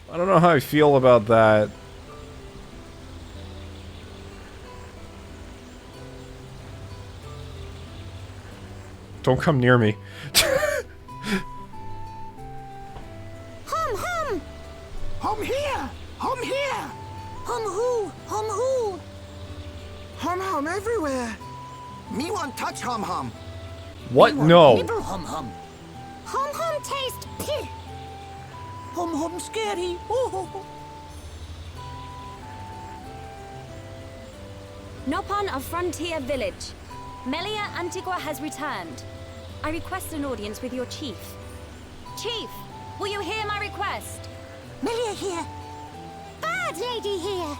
I don't know how I feel about that. Don't come near me. Hum hum! Hum here! Hum here! Hum who? Hum who? Hum hum everywhere. Me want touch hum hum. What? No. Nibble hum hum. Hum hum taste pih. Hum hum scary. Oh. Nopon of Frontier Village. Melia Antigua has returned. I request an audience with your chief. Chief, will you hear my request? Melia here. Bird Lady here.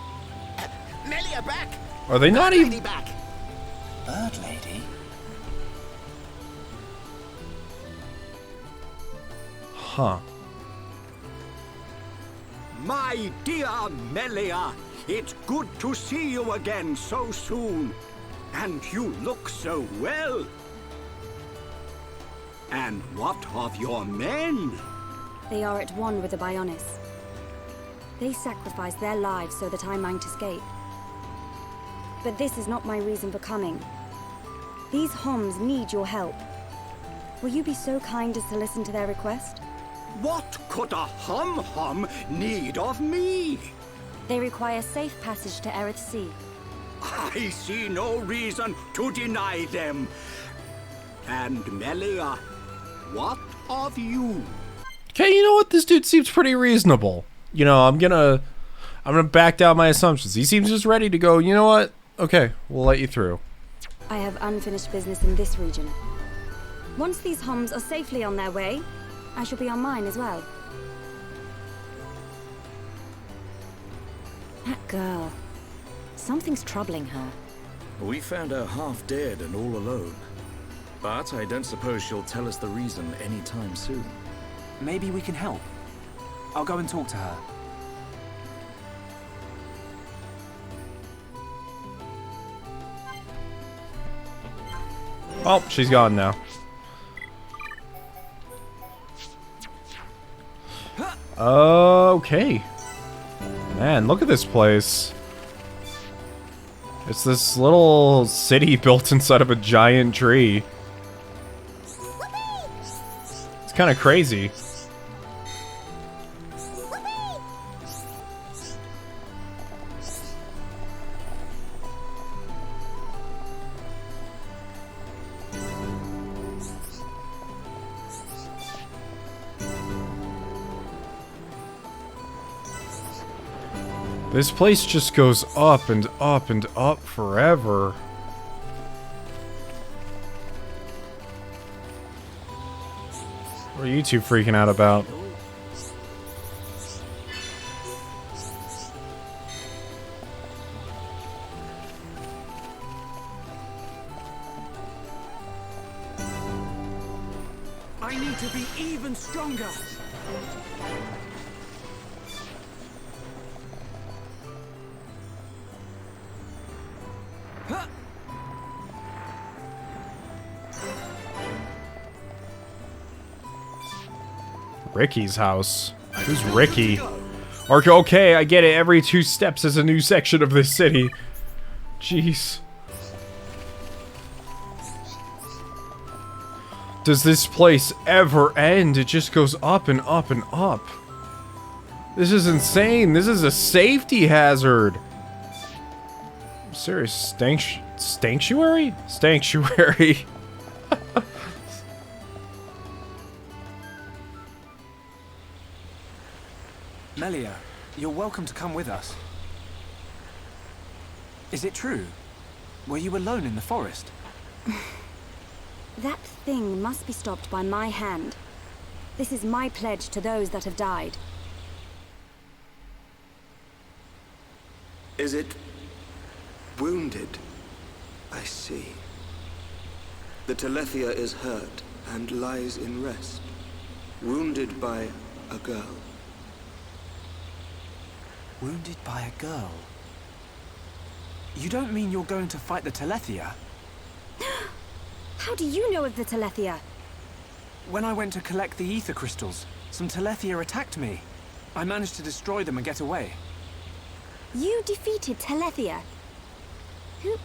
Melia back. Are they not Bird even... Lady back. Bird Lady? Huh. My dear Melia, it's good to see you again so soon. And you look so well. And what of your men? They are at one with the Bionis. They sacrificed their lives so that I might escape. But this is not my reason for coming. These Homs need your help. Will you be so kind as to listen to their request? What could a hum-hum need of me? They require safe passage to Erith Sea. I see no reason to deny them. And Melia, what of you? Okay, you know what? This dude seems pretty reasonable. You know, I'm gonna back down my assumptions. He seems just ready to go, you know what? Okay, we'll let you through. I have unfinished business in this region. Once these Homs are safely on their way, I shall be on mine as well. That girl. Something's troubling her. We found her half dead and all alone. But I don't suppose she'll tell us the reason anytime soon. Maybe we can help. I'll go and talk to her. Oh, she's gone now. Okay. Man, look at this place. It's this little city built inside of a giant tree. It's kind of crazy. This place just goes up and up and up forever. What are you two freaking out about? I need to be even stronger. Ricky's house. Who's Ricky? Okay, I get it. Every 2 steps is a new section of this city. Jeez. Does this place ever end? It just goes up and up and up. This is insane. This is a safety hazard. Serious sanctuary? Sanctuary. Melia, you're welcome to come with us. Is it true? Were you alone in the forest? That thing must be stopped by my hand. This is my pledge to those that have died. Is it wounded? I see. The Telethia is hurt and lies in rest, wounded by a girl. Wounded by a girl? You don't mean you're going to fight the Telethia? How do you know of the Telethia? When I went to collect the ether crystals, some Telethia attacked me. I managed to destroy them and get away. You defeated Telethia? Who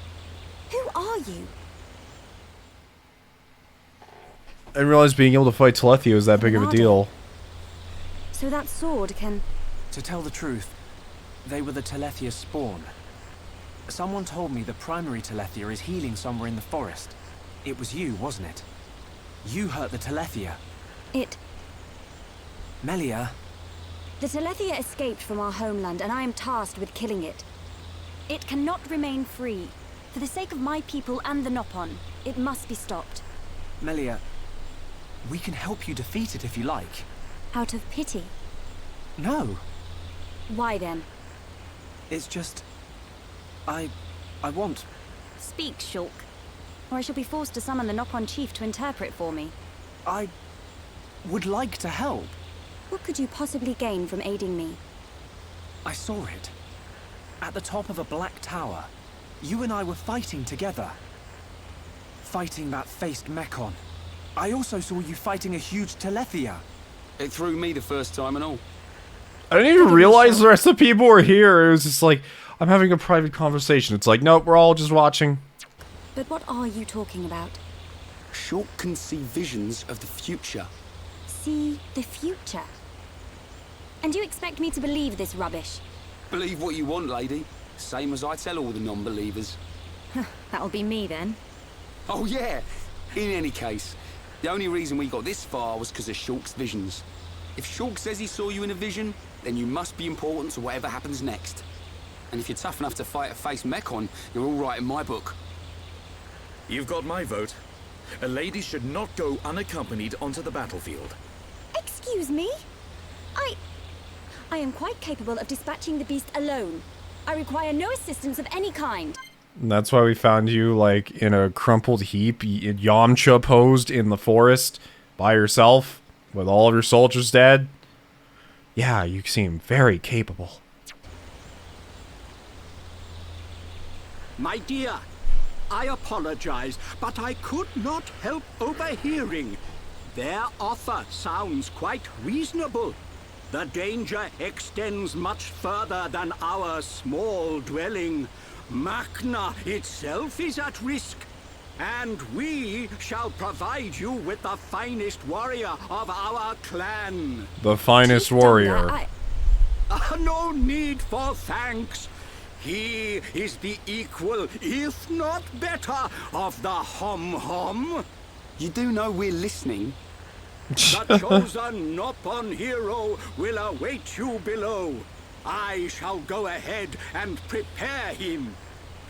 are you? I didn't realize being able to fight Telethia was that big of a deal. So that sword can... To tell the truth, they were the Telethia's spawn. Someone told me the primary Telethia is healing somewhere in the forest. It was you, wasn't it? You hurt the Telethia. Melia. The Telethia escaped from our homeland, and I am tasked with killing it. It cannot remain free. For the sake of my people and the Nopon, it must be stopped. Melia, we can help you defeat it if you like. Out of pity? No. Why then? It's just... I want... Speak, Shulk, or I shall be forced to summon the Nopon chief to interpret for me. I would like to help. What could you possibly gain from aiding me? I saw it. At the top of a black tower. You and I were fighting together. Fighting that faced Mekon. I also saw you fighting a huge Telethia. It threw me the first time and all. I didn't even realize the rest of the people were here. It was just like, I'm having a private conversation. It's like, nope, we're all just watching. But what are you talking about? Shulk can see visions of the future. See the future? And you expect me to believe this rubbish? Believe what you want, lady. Same as I tell all the non-believers. That'll be me then. Oh yeah! In any case, the only reason we got this far was because of Shulk's visions. If Shulk says he saw you in a vision, then you must be important to whatever happens next. And if you're tough enough to fight a face Mekon, you're all right in my book. You've got my vote. A lady should not go unaccompanied onto the battlefield. Excuse me? I am quite capable of dispatching the beast alone. I require no assistance of any kind. And that's why we found you, like, in a crumpled heap, Yamcha posed in the forest, by yourself, with all of your soldiers dead. Yeah, you seem very capable. My dear, I apologize, but I could not help overhearing. Their offer sounds quite reasonable. The danger extends much further than our small dwelling. Makna itself is at risk, and we shall provide you with the finest warrior of our clan. The finest warrior. No need for thanks. He is the equal, if not better, of the Hom-Hom. You do know we're listening. The chosen Nopon hero will await you below. I shall go ahead and prepare him.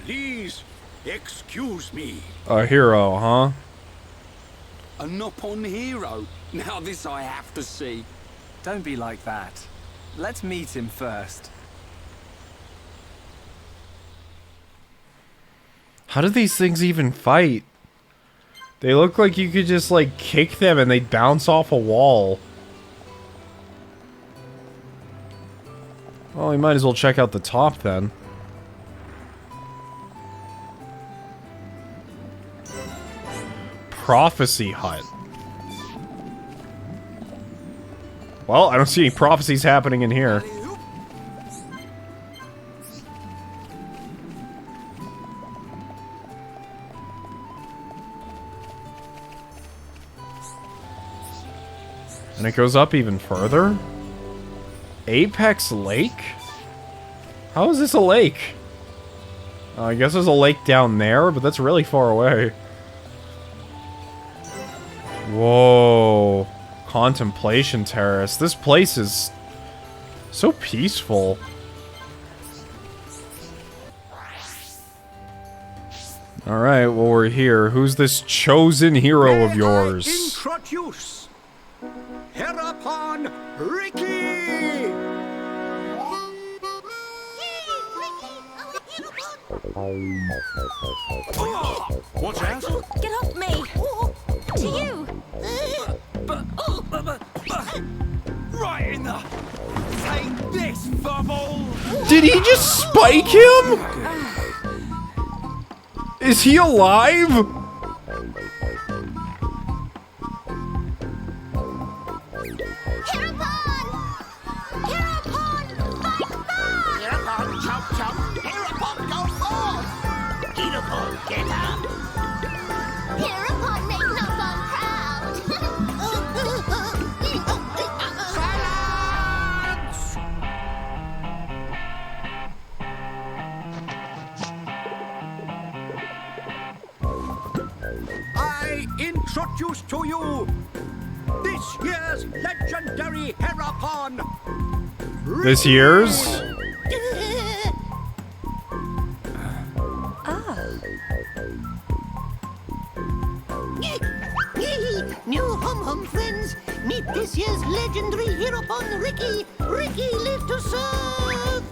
Please, excuse me. A hero, huh? A Nopon hero? Now this I have to see. Don't be like that. Let's meet him first. How do these things even fight? They look like you could just, like, kick them and they'd bounce off a wall. Well, we might as well check out the top then. prophecy hut. Well, I don't see any prophecies happening in here. And it goes up even further? Apex Lake? How is this a lake? I guess there's a lake down there, but that's really far away. Whoa. Contemplation Terrace. This place is so peaceful. Alright, well we're here. Who's this chosen hero of yours? Introduce Hereupon Ricky! Watch out! Get off me! To you! Right in the... Take this, bubble! Did he just spike him? Is he alive? Hereupon, chomp chomp! Hereupon, go forth! Hereupon, get up! Hereupon, make Nopon proud! I introduce to you this year's legendary Hereupon. This year's? New hum-hum friends, meet this year's legendary Hereupon Ricky. Ricky live to serve.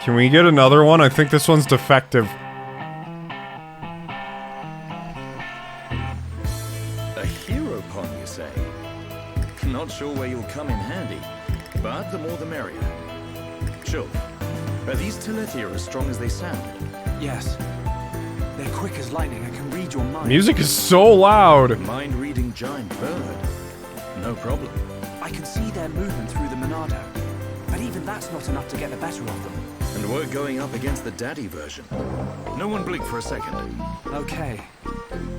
Can we get another one? I think this one's defective. A hero pon, you say? Not sure where you'll come in handy, but the more the merrier. Sure. Are these Telethia as strong as they sound? Yes. They're quick as lightning and can read your mind. Music is so loud. Mind-reading giant bird. No problem. I can see their movement through the Monado, but even that's not enough to get the better of them. And we're going up against the daddy version. No one blink for a second. Okay.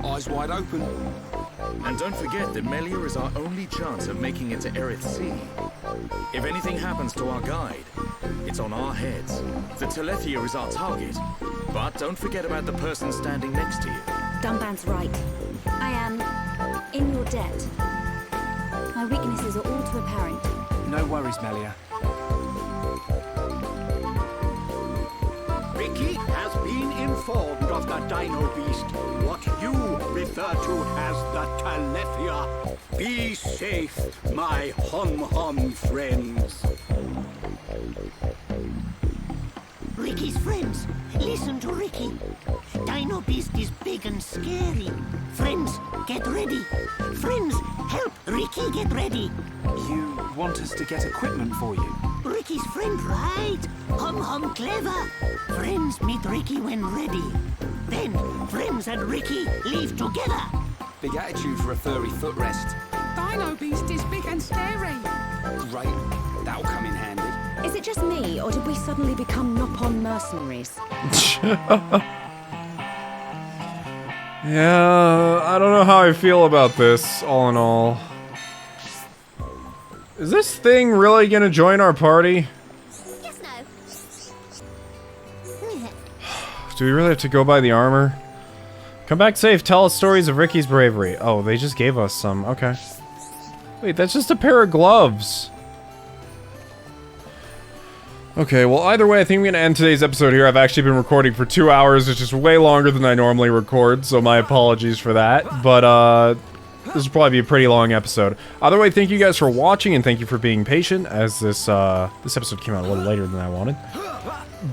Eyes wide open. And don't forget that Melia is our only chance of making it to Erith Sea. If anything happens to our guide, it's on our heads. The Telethia is our target. But don't forget about the person standing next to you. Dunban's right. I am in your debt. My weaknesses are all too apparent. No worries, Melia. Ricky has been informed of the Dino Beast, what you refer to as the Telethia. Be safe, my hum-hum friends. Ricky's friends, listen to Ricky. Dino Beast is big and scary. Friends, get ready. Friends, help Ricky get ready. You want us to get equipment for you? Ricky's friend, right? Hum-hum clever. Friends meet Ricky when ready. Then, friends and Ricky leave together. Big attitude for a furry footrest. Dino Beast is big and scary. Great. That'll come in handy. Is it just me, or did we suddenly become Nopon mercenaries? Yeah, I don't know how I feel about this, all in all. Is this thing really gonna join our party? Yes, no. Do we really have to go by the armor? Come back safe, tell us stories of Ricky's bravery. Oh, they just gave us some, okay. Wait, that's just a pair of gloves. Okay, well, either way, I think I'm gonna end today's episode here. I've actually been recording for 2 hours, which is way longer than I normally record, so my apologies for that. But, this will probably be a pretty long episode. Either way, thank you guys for watching, and thank you for being patient, as this episode came out a little later than I wanted.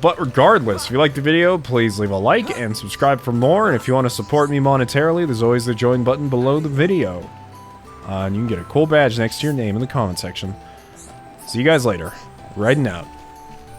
But regardless, if you liked the video, please leave a like and subscribe for more, and if you want to support me monetarily, there's always the join button below the video. And you can get a cool badge next to your name in the comment section. See you guys later. Riding out.